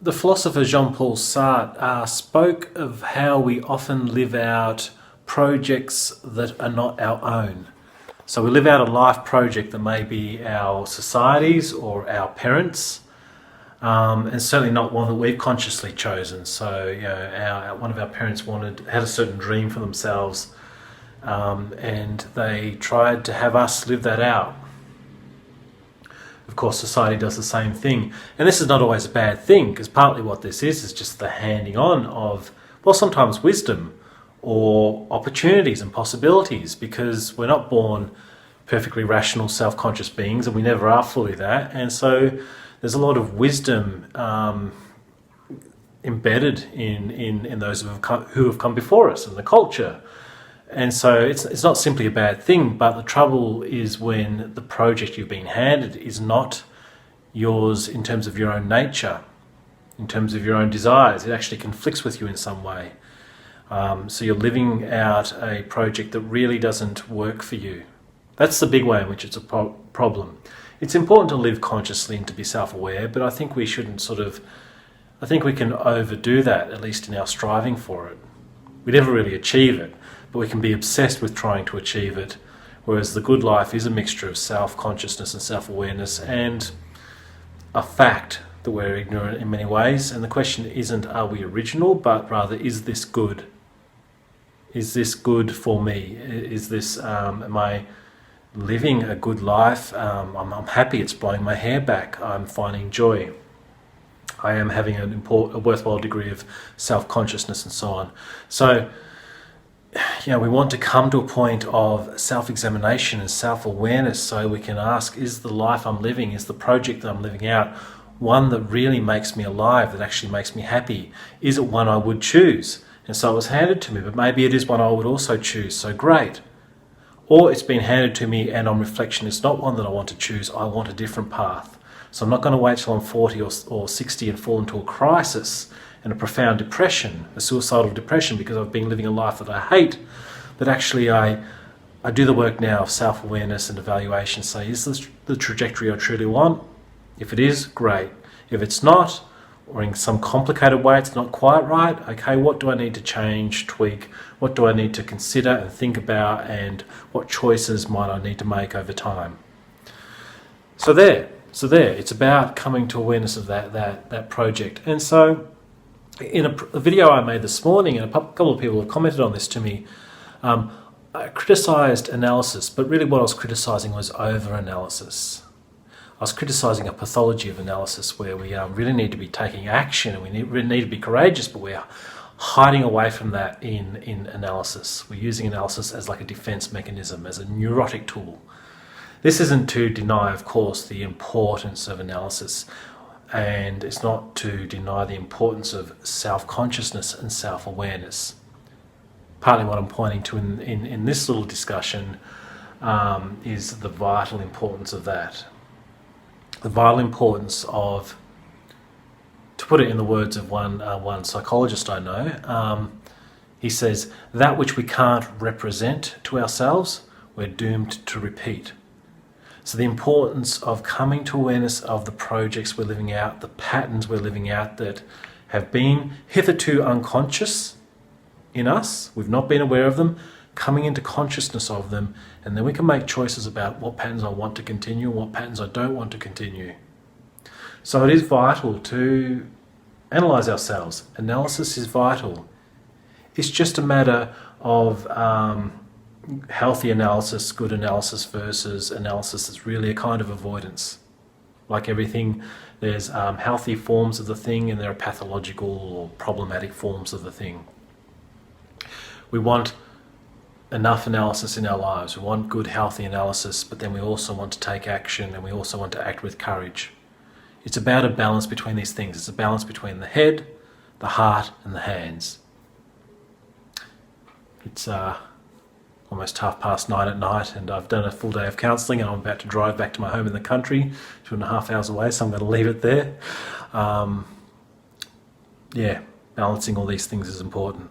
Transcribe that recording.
The philosopher Jean-Paul Sartre spoke of how we often live out projects that are not our own. So we live out a life project that may be our society's or our parents', and certainly not one that we've consciously chosen. So, one of our parents had a certain dream for themselves, and they tried to have us live that out. Of course, society does the same thing. And this is not always a bad thing, because partly what this is just the handing on of, well, sometimes wisdom or opportunities and possibilities, because we're not born perfectly rational, self-conscious beings, and we never are fully that. And so there's a lot of wisdom embedded in those who have come before us in the culture. And so it's not simply a bad thing, but the trouble is when the project you've been handed is not yours in terms of your own nature, in terms of your own desires. It actually conflicts with you in some way. So you're living out a project that really doesn't work for you. That's the big way in which it's a problem. It's important to live consciously and to be self-aware, but I think we shouldn't I think we can overdo that, at least in our striving for it. We never really achieve it, but we can be obsessed with trying to achieve it, whereas the good life is a mixture of self-consciousness and self-awareness and a fact that we're ignorant in many ways. And the question isn't, are we original, but rather, is this good? Is this good for me? Is this, am I living a good life? I'm happy, it's blowing my hair back, I'm finding joy. I am having a worthwhile degree of self-consciousness and so on. So, we want to come to a point of self-examination and self-awareness so we can ask, is the life I'm living, is the project that I'm living out one that really makes me alive, that actually makes me happy? Is it one I would choose? And so it was handed to me, but maybe it is one I would also choose, so great. Or it's been handed to me and on reflection, it's not one that I want to choose, I want a different path. So I'm not going to wait till I'm 40 or 60 and fall into a crisis and a profound depression, a suicidal depression, because I've been living a life that I hate. But actually I do the work now of self-awareness and evaluation, say, is this the trajectory I truly want? If it is, great. If it's not, or in some complicated way it's not quite right, okay, what do I need to change, tweak? What do I need to consider and think about, and what choices might I need to make over time? So there, it's about coming to awareness of that project. And so in a video I made this morning, and a couple of people have commented on this to me, I criticised analysis, but really what I was criticising was over-analysis. I was criticising a pathology of analysis where we really need to be taking action, and we really need to be courageous, but we're hiding away from that in analysis. We're using analysis as like a defence mechanism, as a neurotic tool. This isn't to deny, of course, the importance of analysis, and it's not to deny the importance of self-consciousness and self-awareness. Partly what I'm pointing to in this little discussion is the vital importance of that. The vital importance of, to put it in the words of one psychologist I know, he says, that which we can't represent to ourselves, we're doomed to repeat. So the importance of coming to awareness of the projects we're living out, the patterns we're living out that have been hitherto unconscious in us, we've not been aware of them, coming into consciousness of them, and then we can make choices about what patterns I want to continue and what patterns I don't want to continue. So it is vital to analyse ourselves. Analysis is vital. It's just a matter of healthy analysis, good analysis versus analysis that's really a kind of avoidance. Like everything, there's healthy forms of the thing and there are pathological or problematic forms of the thing. We want enough analysis in our lives. We want good, healthy analysis, but then we also want to take action and we also want to act with courage. It's about a balance between these things. It's a balance between the head, the heart, and the hands. It's almost 9:30 at night, and I've done a full day of counselling, and I'm about to drive back to my home in the country, 2.5 hours away, so I'm going to leave it there. Balancing all these things is important.